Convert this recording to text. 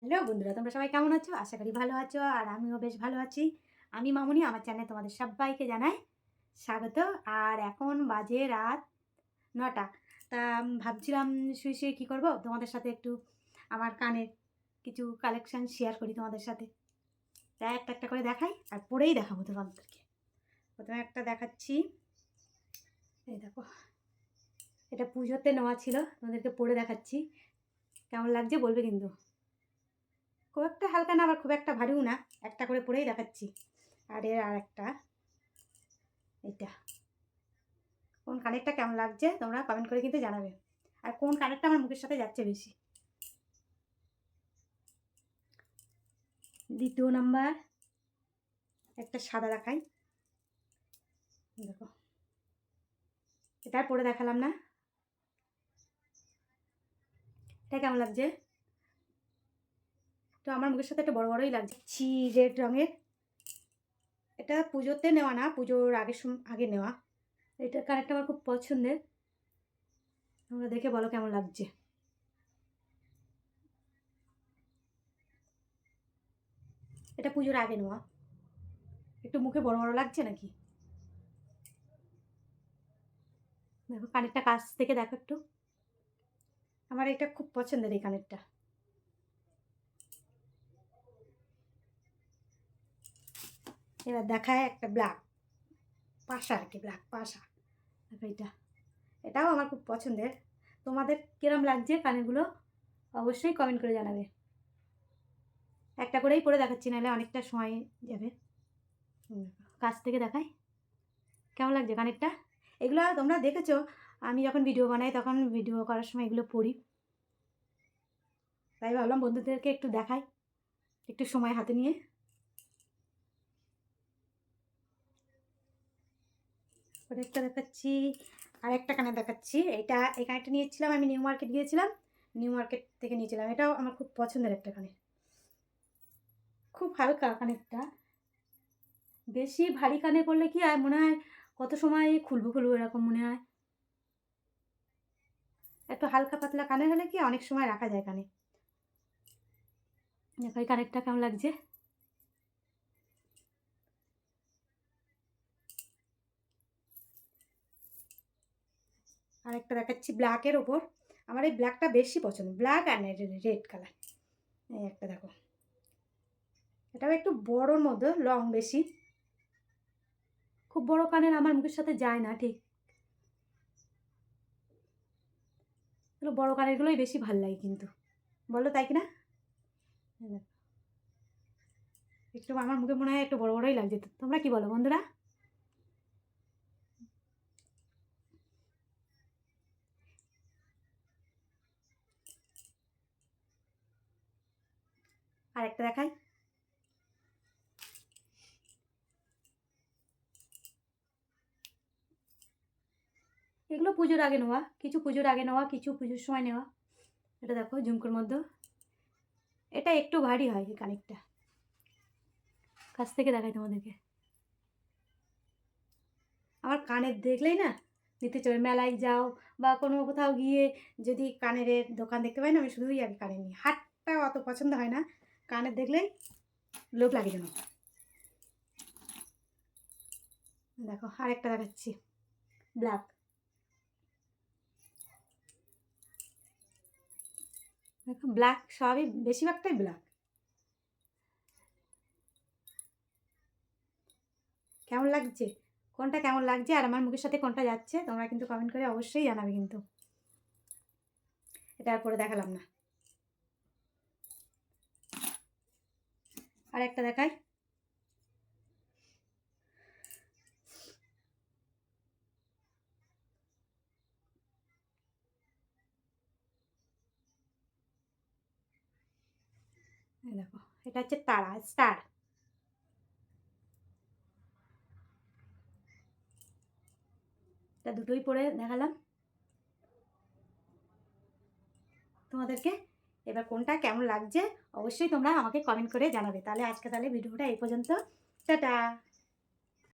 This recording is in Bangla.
হ্যালো বন্ধুরা, তোমরা সবাই কেমন আছো? আশা করি ভালো আছো। আর আমিও বেশ ভালো আছি। আমি মামুনি, আমার চ্যানেলে তোমাদের সবাইকে জানাই স্বাগত। আর এখন বাজে রাত ৯টা। তা ভাবছিলাম শুয়ে শুয়ে কী করবো, তোমাদের সাথে একটু আমার কানের কিছু কালেকশান শেয়ার করি তোমাদের সাথে। তাই একটা একটা করে দেখাই আর পরেই দেখাবো তোমাদেরকে। প্রথমে একটা দেখাচ্ছি, এই দেখো। এটা পুজোতে নেওয়া ছিল, তোমাদেরকে পরে দেখাচ্ছি কেমন লাগছে বলবে কিন্তু। খুব একটা হালকা না, আবার খুব একটা ভারীও না, একটা করে পরেই দেখাচ্ছি। আর এর আর একটা, এটা কোন কানেরটা কেমন লাগছে তোমরা কমেন্ট করে কিন্তু জানাবে। আর কোন কানেরটা আমার মুখের সাথে যাচ্ছে বেশি। দ্বিতীয় নাম্বার একটা সাদা দেখাই, দেখো। এটা আর পরে দেখালাম না। এটা কেমন লাগছে? তো আমার মুখের সাথে একটা বড় বড়ই লাগছে, রেড রঙের। এটা পুজোতে নেওয়া না, পুজোর আগে নেওয়া। এটার কানেরটা আমার খুব পছন্দের, তোমরা দেখে বলো কেমন লাগছে। এটা পুজোর আগে নেওয়া। একটু মুখে বড় বড় লাগছে নাকি? দেখো কানেরটা কাছ থেকে দেখো একটু। আমার এটা খুব পছন্দের এই কানেরটা। এবার দেখায় একটা ব্ল্যাক পাশা, আর কি ব্ল্যাক পাশা। দেখো এটা, এটাও আমার খুব পছন্দের। তোমাদের কিরম লাগছে কানেরগুলো অবশ্যই কমেন্ট করে জানাবে। একটা করেই পরে দেখাচ্ছি, নাহলে অনেকটা সময় যাবে। কাছ থেকে দেখাই কেমন লাগছে কানেরটা। এগুলো তোমরা দেখেছো, আমি যখন ভিডিও বানাই তখন ভিডিও করার সময় এগুলো পরি। তাই ভাবলাম বন্ধুদেরকে একটু দেখাই, একটু সময় হাতে নিয়ে। পরে একটা দেখাচ্ছি, আর একটা কানে দেখাচ্ছি। এই কানেরটা নিয়েছিলাম, আমি নিউ মার্কেট গিয়েছিলাম, নিউ মার্কেট থেকে নিয়েছিলাম। এটাও আমার খুব পছন্দের একটা কানের, খুব হালকা কানেরটা। বেশি ভারী কানে পড়লে কি হয় মনে হয় কত সময় খুলবো খুলবো এরকম মনে হয়। একটু হালকা পাতলা কানের হলে কি অনেক সময় রাখা যায় কানে। দেখো এই কানেরটা কেমন লাগছে। আর একটা দেখাচ্ছি ব্ল্যাকের ওপর। আমার এই ব্ল্যাকটা বেশি পছন্দ, ব্ল্যাক আর রেড কালার। এই একটা দেখো, এটাও একটু বড়োর মধ্যে, লং বেশি। খুব বড় কানের আমার মুখের সাথে যায় না ঠিক, এগুলো বড় কানেরগুলোই বেশি ভাল লাগে কিন্তু, বলো তাই কি না? একটু আমার মুখে মনে হয় একটু বড় বড়ই লাগছে, তোমরা কি বলো বন্ধুরা? আর একটা দেখাই, এগুলো পুজোর আগে নেওয়া, কিছু পুজোর আগে নেওয়া, কিছু পুজোর সময় নেওয়া। এটা দেখো ঝুমকোর মধ্যে, এটা একটু ভারী হয় এই কানেরটা। কাছ থেকে দেখাই তোমাদেরকে। আমার কানের দেখলেই না নিতে চলে, মেলায় যাও বা কোনো কোথাও গিয়ে যদি কানের দোকান দেখতে পাই না, আমি শুধুই আগে কানের নিই। হাতটা অত পছন্দ হয় না, কানের দেখলেই লোভ লাগে যেন। দেখো আর একটা দেখাচ্ছি, ব্ল্যাক। দেখো ব্ল্যাক, সবই বেশিরভাগটাই ব্ল্যাক। কেমন লাগছে, কোনটা কেমন লাগছে আর আমার মুখের সাথে কোনটা যাচ্ছে তোমরা কিন্তু কমেন্ট করে অবশ্যই জানাবে কিন্তু। এটা আর পরে দেখালাম না। আর একটা দেখাই, দেখো এটা হচ্ছে তারা স্টার। এটা দুটোই পরে দেখালাম তোমাদেরকে। এবার কোনটা কেমন লাগছে অবশ্যই তোমরা আমাকে কমেন্ট করে জানাবে। তাহলে আজকে ভিডিওটা এই পর্যন্ত, টাটা।